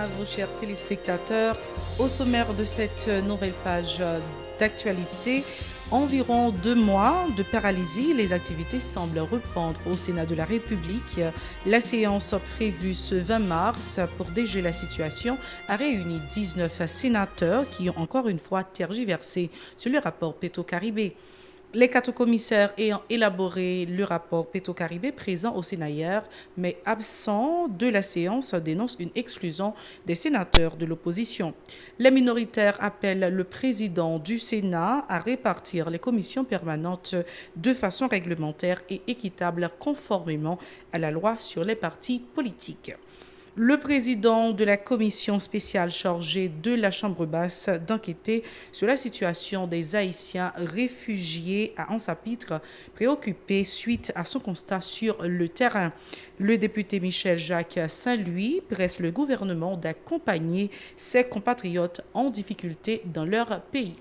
à vous, chers téléspectateurs. Au sommaire de cette nouvelle page d'actualité, environ 2 mois de paralysie, les activités semblent reprendre au Sénat de la République. La séance prévue ce 20 mars pour déjouer la situation a réuni 19 sénateurs qui ont encore une fois tergiversé sur le rapport Petro-Caribé. Les 4 commissaires ayant élaboré le rapport Petro-Caribé présent au Sénat hier, mais absents de la séance, dénoncent une exclusion des sénateurs de l'opposition. Les minoritaires appellent le président du Sénat à répartir les commissions permanentes de façon réglementaire et équitable conformément à la loi sur les partis politiques. Le président de la commission spéciale chargée de la Chambre basse d'enquêter sur la situation des Haïtiens réfugiés à Anse-à-Pitre, préoccupé suite à son constat sur le terrain. Le député Michel Jacques Saint-Louis presse le gouvernement d'accompagner ses compatriotes en difficulté dans leur pays.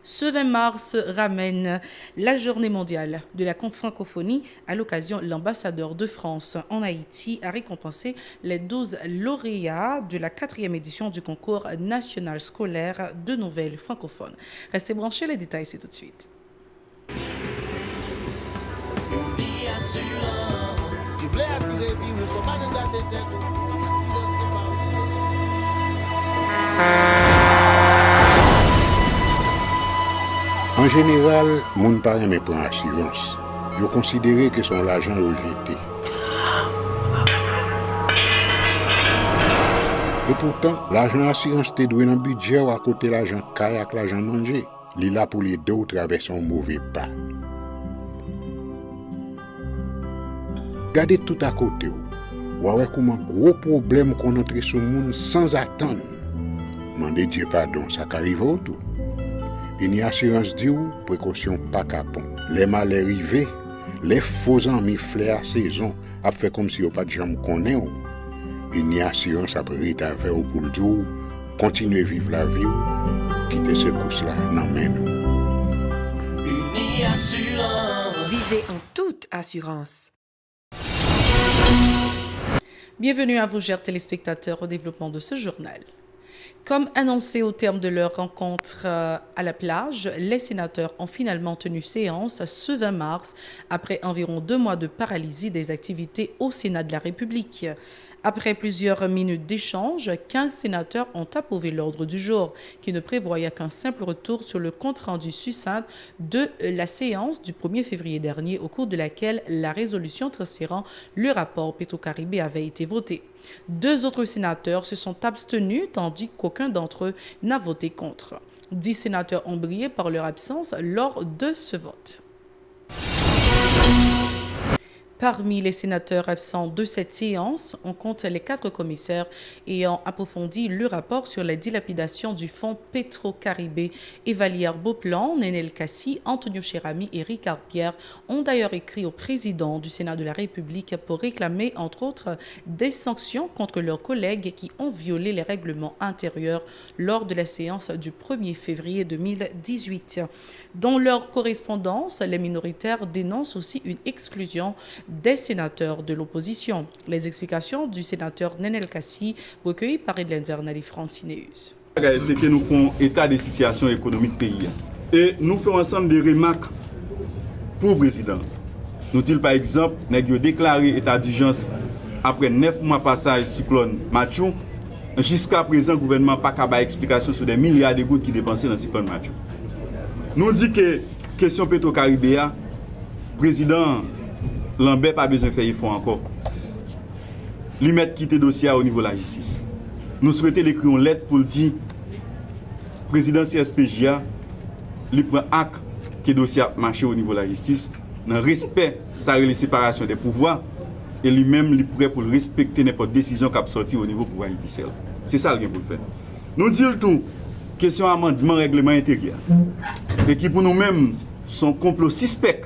Ce 20 mars ramène la journée mondiale de la francophonie. À l'occasion, l'ambassadeur de France en Haïti a récompensé les 12 lauréats de la 4e édition du concours national scolaire de nouvelles francophones. Restez branchés, les détails c'est tout de suite. En général, moun pa reme pran assurance. Yo considéré que son l'argent rejeté. Et pourtant, l'argent assurance te doué dans budget ou à côté l'argent caille avec l'argent mangé. Li là pour les deux ou traverser un mauvais pas. Gardez tout à côté ou. Ouais comment gros problème qu'on entre sur moun sans attendre. Mandez Dieu pardon, ça qu'arrive autour. Une assurance dit ou précaution pas capon. Les malheurs arrivés, les faux amis flair à saison a fait comme si on pas de jambe connaît ou. Une assurance après rita vers ou pour le dire continuer vivre la vie ou quitter ce course là dans main nous. Une assurance. Vivez en toute assurance. Bienvenue à vous, chers téléspectateurs, au développement de ce journal. Comme annoncé au terme de leur rencontre à la plage, les sénateurs ont finalement tenu séance ce 20 mars après environ 2 mois de paralysie des activités au Sénat de la République. Après plusieurs minutes d'échange, 15 sénateurs ont approuvé l'ordre du jour, qui ne prévoyait qu'un simple retour sur le compte-rendu succinct de la séance du 1er février dernier, au cours de laquelle la résolution transférant le rapport Petro-Caribé avait été votée. 2 autres sénateurs se sont abstenus, tandis qu'aucun d'entre eux n'a voté contre. 10 sénateurs ont brillé par leur absence lors de ce vote. Parmi les sénateurs absents de cette séance, on compte les 4 commissaires ayant approfondi le rapport sur la dilapidation du fonds Petro-Caribé. Evalière Beauplan, Nenel Kassi, Antonio Cherami et Ricard Pierre ont d'ailleurs écrit au président du Sénat de la République pour réclamer, entre autres, des sanctions contre leurs collègues qui ont violé les règlements intérieurs lors de la séance du 1er février 2018. Dans leur correspondance, les minoritaires dénoncent aussi une exclusion des sénateurs de l'opposition. Les explications du sénateur Nenel Kassi, recueillies par Hélène Vernal et Francineus. C'est que nous faisons état des situations économiques pays. Et nous faisons ensemble des remarques pour le président. Nous disons par exemple, nous avons déclaré état d'urgence après 9 mois passage cyclone Mathieu. Jusqu'à présent, le gouvernement n'a pas qu'à avoir explication sur des milliards de gouttes qui dépensent dans le cyclone Mathieu. Nous disons que question Petro-Caribé, le président Lambert pas besoin de faire effort encore. Lui mettre quitter le dossier au niveau de la justice. Nous souhaitons écrire une lettre pour dire président CSPJA, lui prend acte que le dossier a marché au niveau de la justice, dans respect de la séparation des pouvoirs, et lui-même lui prêt pour respecter n'importe décision qui a sorti au niveau du pouvoir judiciaire. C'est ça qu'il faut faire. Nous disons tout, question amendement règlement intérieur, et qui pour nous-mêmes sont complot suspect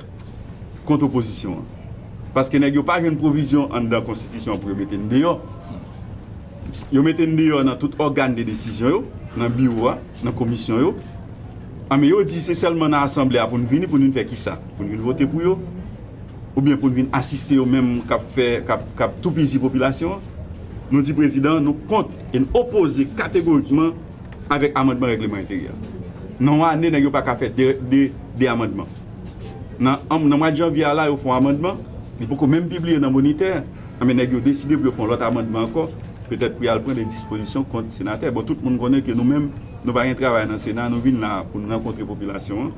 contre l'opposition. Parce que nous n'avons pas une provision dans la Constitution pour mettre une dehors. Ils mettent une dehors dans tout organe de décision, dans le bureau, dans la commission. Mais ils disent que c'est seulement dans l'Assemblée pour nous venir, pour nous faire qui ça? Pour nous voter pour eux? Ou bien pour nous venir assister aux mêmes qui tout pays population? nous dit président, nous compte et nous opposer catégoriquement avec amendement règlement intérieur. Non, année n'a pas qu'à faire des amendements. Dans le mois de janvier là, ils font un amendement, il faut même publier dans le moniteur, mais ils ont décidé de faire l'autre amendement encore, peut-être pour prendre des dispositions contre le sénateur. Bon, tout le monde connaît que nous-mêmes, nous n'avons pas travailler dans le Sénat, nous venons là pour nous rencontrer la population.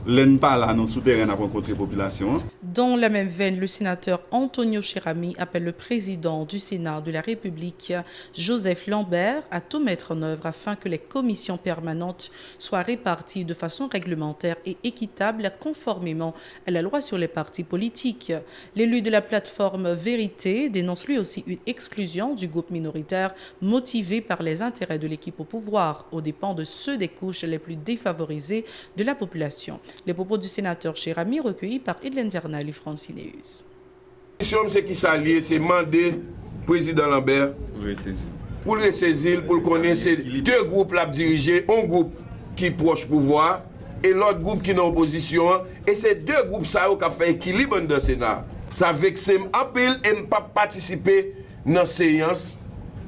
L'en pas là, nous souterrains à rencontrer la population. Dans la même veine, le sénateur Antonio Cherami appelle le président du Sénat de la République, Joseph Lambert, à tout mettre en œuvre afin que les commissions permanentes soient réparties de façon réglementaire et équitable conformément à la loi sur les partis politiques. L'élu de la plateforme Vérité dénonce lui aussi une exclusion du groupe minoritaire motivé par les intérêts de l'équipe au pouvoir, aux dépens de ceux des couches les plus défavorisées de la population. Les propos du sénateur Cherami recueillis par Edlen Vernal et Francineus. C'est qui s'allie, c'est demander président Lambert pour le ressaisir, pour le connaître. C'est deux groupes là dirigés, un groupe qui est proche pouvoir et l'autre groupe qui est en opposition. Et c'est deux groupes ça qui ont fait équilibre dans le Sénat. Ça vexe en pile et ne pas participer dans la séance.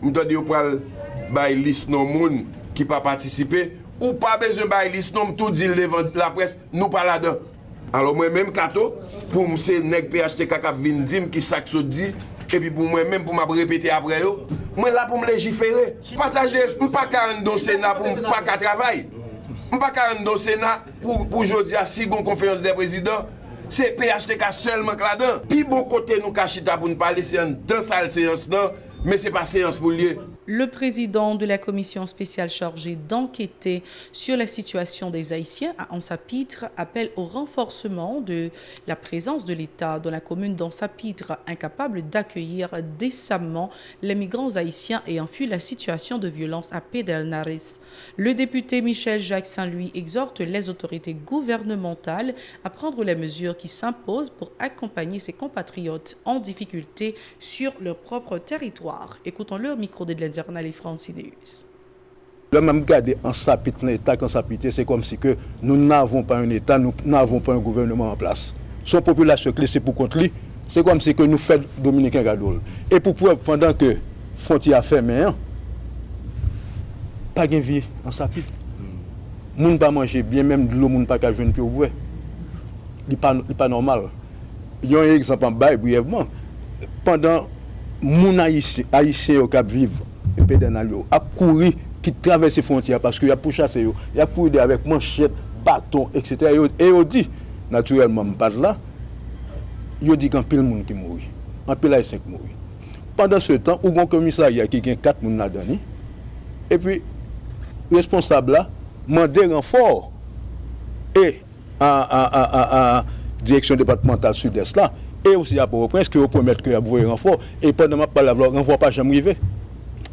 Je dois dire pour la liste non moun qui pas participer. Ou pas besoin de liste, non, tout dit devant la presse, nous pas là-dedans. Alors moi-même, Kato, pour me c'est nèg PHTK qui vient dire qui ça que dit, et puis pour moi-même, pour me répéter après, moi là pour me légiférer. Partager, je ne pas qu'à dans le Sénat pour ne pas qu'à travailler. Je ne pas qu'à dans le Sénat pour aujourd'hui, si une conférence des présidents, c'est PHTK seulement là-dedans. Puis bon côté, nous cachita pour ne pas laisser dans sa séance, non, mais ce n'est pas séance pour lier. Le président de la commission spéciale chargée d'enquêter sur la situation des Haïtiens à Ansapitre appelle au renforcement de la présence de l'État dans la commune d'Ansapitre, incapable d'accueillir décemment les migrants haïtiens ayant fui la situation de violence à Pedernales. Le député Michel Jacques Saint-Louis exhorte les autorités gouvernementales à prendre les mesures qui s'imposent pour accompagner ses compatriotes en difficulté sur leur propre territoire. Écoutons-le au micro d'Edlen Vernal et Francineus. Le même garder en sapite l'État qu'en sapite, c'est comme si que nous n'avons pas un État, nous n'avons pas un gouvernement en place. Son population clé, c'est pour contre lui. C'est comme si que nous faisons Dominicain Gadol. Et pour pendant que frontière fermée, pas de vie en sapite. Moun pas manger bien, même de l'eau, moun pas qu'à jouer pour boire. Il pas normal. Il y a un exemple en bas brièvement. Pendant moun haïtien qui vivent Pedernalio a couru qui traverse les frontières parce qu'il y a pour chasser yo, il y a couru avec manchette, bâton, etc. Et on dit naturellement pas là. Il dit qu'un pile monde qui mourit, un pile haïtien qui mourit. Pendant ce temps, où un commissariat qui gagne 4 moun là-dedans et puis responsable là mandé renfort et à direction départementale sud-est là. Et aussi à Port-au-Prince, que vous promettez que vous avez un renfort, et pendant que vous ne renfort pas jamais arrivé.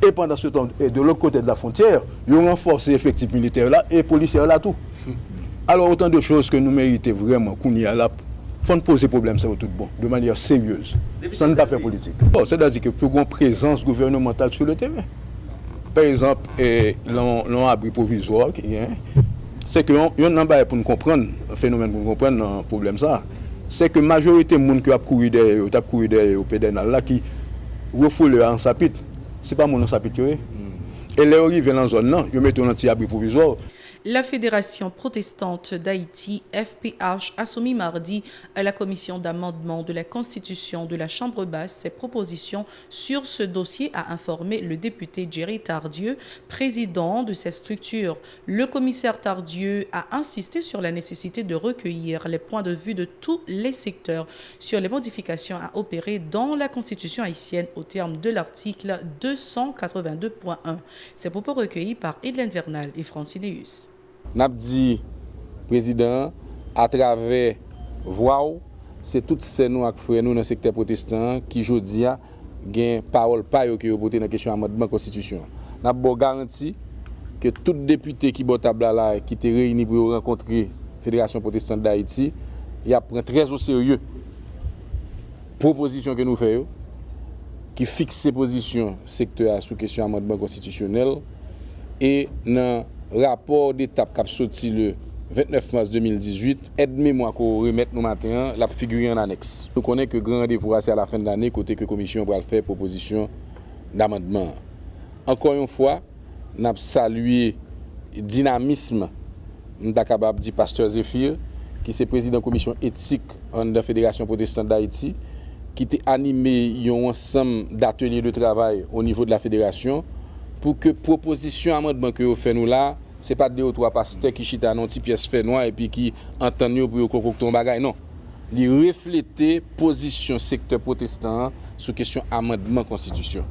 Et pendant ce temps, et de l'autre côté de la frontière, ils ont renforcé l'effectif militaire là et policier là tout. Alors autant de choses que nous méritons vraiment qu'on y a là, il faut poser problème, c'est tout bon, de manière sérieuse, sans ne pas faire politique. Bon, c'est-à-dire que pour une présence gouvernementale sur le terrain. Par exemple, l'abri provisoire, c'est que nous n'avons pas pour nous comprendre le phénomène, pour nous comprendre le problème ça. C'est que la majorité des gens qui ont couru derrière au Pedernal là qui refoulent en sapite, ce n'est pas mon en sapite. Et les arrivent dans la zone là, ils mettent un anti-abri provisoire. La Fédération protestante d'Haïti, FPH, a soumis mardi à la commission d'amendement de la Constitution de la Chambre basse ses propositions sur ce dossier, a informé le député Jerry Tardieu, président de cette structure. Le commissaire Tardieu a insisté sur la nécessité de recueillir les points de vue de tous les secteurs sur les modifications à opérer dans la Constitution haïtienne au terme de l'article 282.1. Ces propos recueillis par Edlen Vernal et Francineus. N'a dit président à travers voix, c'est toutes ces nous ak frères nous dans le secteur protestant qui aujourd'hui a gain parole pas yo qui voter dans question amendement constitution. N'a bon garanti que tout député qui bon table là qui était réuni pour rencontrer Fédération protestante d'Haïti, il a prend très au sérieux proposition que nous faisons qui fixe ses positions secteur sous question amendement constitutionnel et dans rapport d'étape qui a sorti le 29 mars 2018, aide-moi qu'on remette nos matins, la figure en annexe. Nous connaissons que grand rendez-vous c'est à la fin de l'année, côté que la commission va faire proposition d'amendement. Encore une fois, nous avons salué le dynamisme du pasteur Zéphir, qui est président de la commission éthique de la Fédération protestante d'Haïti, qui a animé un ensemble d'ateliers de travail au niveau de la fédération pour que proposition amendement que vous faites nous là, ce n'est pas 2 ou 3 pasteurs qui chitent dans une petite pièce fait noir et puis qui entendent pour concocter un bagage. Non. Ils refléter position secteur protestant sur question amendement constitution.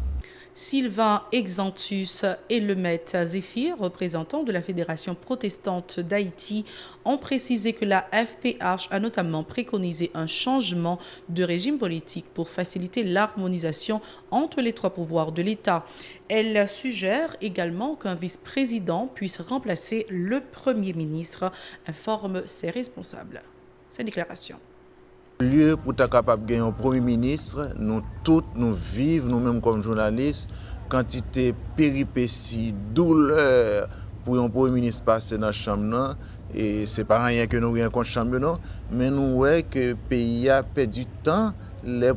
Sylvain Exantus et Lemaitre Zéphir, représentants de la Fédération protestante d'Haïti, ont précisé que la FPH a notamment préconisé un changement de régime politique pour faciliter l'harmonisation entre les 3 pouvoirs de l'État. Elle suggère également qu'un vice-président puisse remplacer le Premier ministre, informe ses responsables. Ces déclarations. Lieu pour être capable de gagner un Premier ministre, nous tous, nous vivons, nous-mêmes comme journalistes, quantité péripéties, douleur pour un Premier ministre passer dans la chambre, et ce n'est pas rien que nous rien contre la chambre, mais nous voyons que le pays a perdu du temps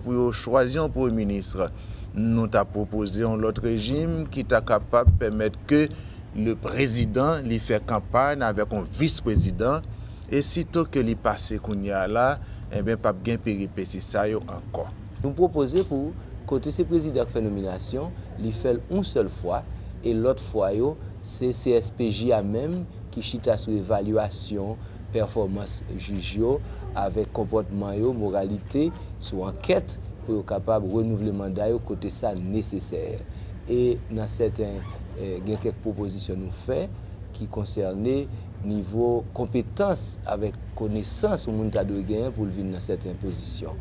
pour choisir un Premier ministre. Nous avons proposé un autre régime qui est capable de permettre que le président lui fait campagne avec un vice-président, et sitôt que lui passe là, eh bien, pas bien péripéties ça encore. Nous proposons pour côté ce président qui fait nomination, il fait une seule fois et l'autre fois c'est CSPJ à même qui chita sur évaluation, performance juge avec comportement moralité, sur enquête pour être capable de renouveler le mandat côté ça nécessaire. Et dans certains il y a quelques propositions nous fait qui concernent niveau compétence avec connaissance au monde a de gagner pour venir dans certaines positions.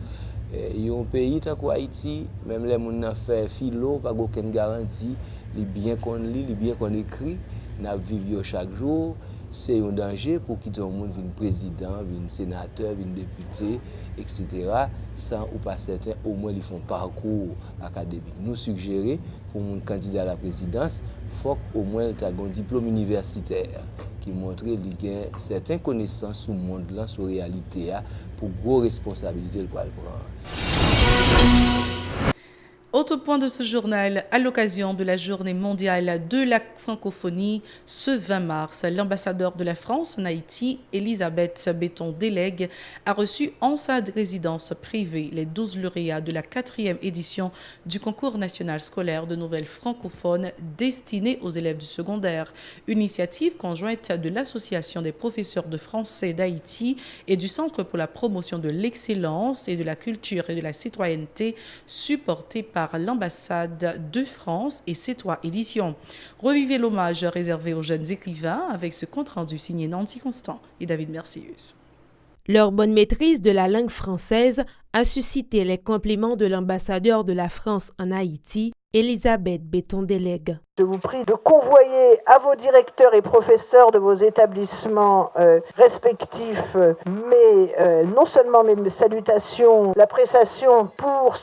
Il y a un pays tant qu'Haïti, même les gens fait philo, pas aucune garantie, les bien qu'on lit, les bien qu'on écrit, n'a vivre chaque jour, c'est un danger pour qu'il y ait un monde vienne président, vienne sénateur, vienne député, etc. Sans ou pas certains, au moins ils font parcours académique. Nous suggérons pour un candidat à la présidence, il faut au moins il ait un diplôme universitaire qui montre qu'il y a certaines connaissances sur le monde, sur la réalité, pour gros responsabilités pour le prendre. Autre point de ce journal, à l'occasion de la journée mondiale de la francophonie, ce 20 mars, l'ambassadeur de la France en Haïti, Elisabeth Béton-Délègue, a reçu en sa résidence privée les 12 lauréats de la 4e édition du concours national scolaire de nouvelles francophones destiné aux élèves du secondaire. Une initiative conjointe de l'Association des professeurs de français d'Haïti et du Centre pour la promotion de l'excellence et de la culture et de la citoyenneté, supportée par l'ambassade de France et C3 Éditions. Revivez l'hommage réservé aux jeunes écrivains avec ce compte-rendu signé Nancy Constant et David Mercius. Leur bonne maîtrise de la langue française a suscité les compliments de l'ambassadeur de la France en Haïti, Elisabeth Béton-Délègue. Je vous prie de convoyer à vos directeurs et professeurs de vos établissements respectifs, non seulement mes salutations, l'appréciation pour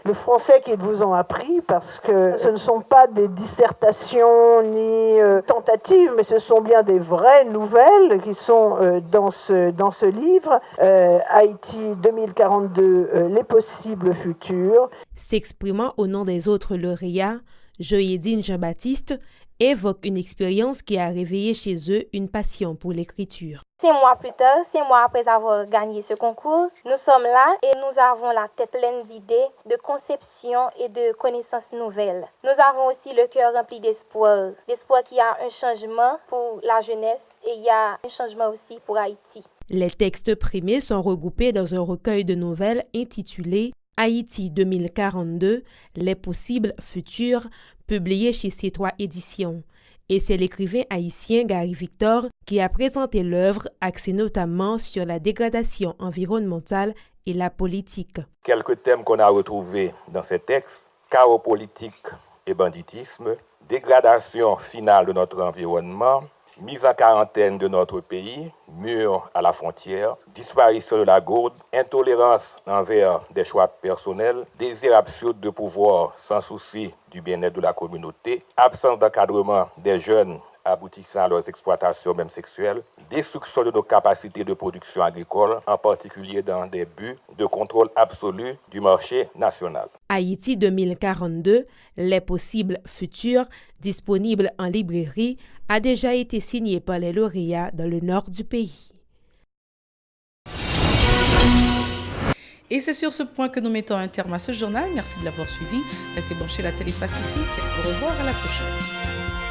le français qu'ils vous ont appris, parce que ce ne sont pas des dissertations ni tentatives, mais ce sont bien des vraies nouvelles qui sont dans ce livre, Haïti 2042, les possibles futurs. S'exprimant au nom des autres lauréats, Joyedine Jean-Baptiste évoque une expérience qui a réveillé chez eux une passion pour l'écriture. 6 mois plus tard, 6 mois après avoir gagné ce concours, nous sommes là et nous avons la tête pleine d'idées, de conceptions et de connaissances nouvelles. Nous avons aussi le cœur rempli d'espoir, d'espoir qu'il y a un changement pour la jeunesse et il y a un changement aussi pour Haïti. Les textes primés sont regroupés dans un recueil de nouvelles intitulé Haïti 2042, les possibles futurs, publié chez C3 Éditions. Et c'est l'écrivain haïtien Gary Victor qui a présenté l'œuvre axée notamment sur la dégradation environnementale et la politique. Quelques thèmes qu'on a retrouvés dans ces textes, chaos politique et banditisme, dégradation finale de notre environnement, mise en quarantaine de notre pays, mur à la frontière, disparition de la gourde, intolérance envers des choix personnels, désir absurde de pouvoir sans souci du bien-être de la communauté, absence d'encadrement des jeunes aboutissant à leurs exploitations même sexuelles, destruction de nos capacités de production agricole, en particulier dans des buts de contrôle absolu du marché national. Haïti 2042, les possibles futurs, disponibles en librairie, a déjà été signé par les lauréats dans le nord du pays. Et c'est sur ce point que nous mettons un terme à ce journal. Merci de l'avoir suivi. Restez branchés à la télé Pacifique. Au revoir, à la prochaine.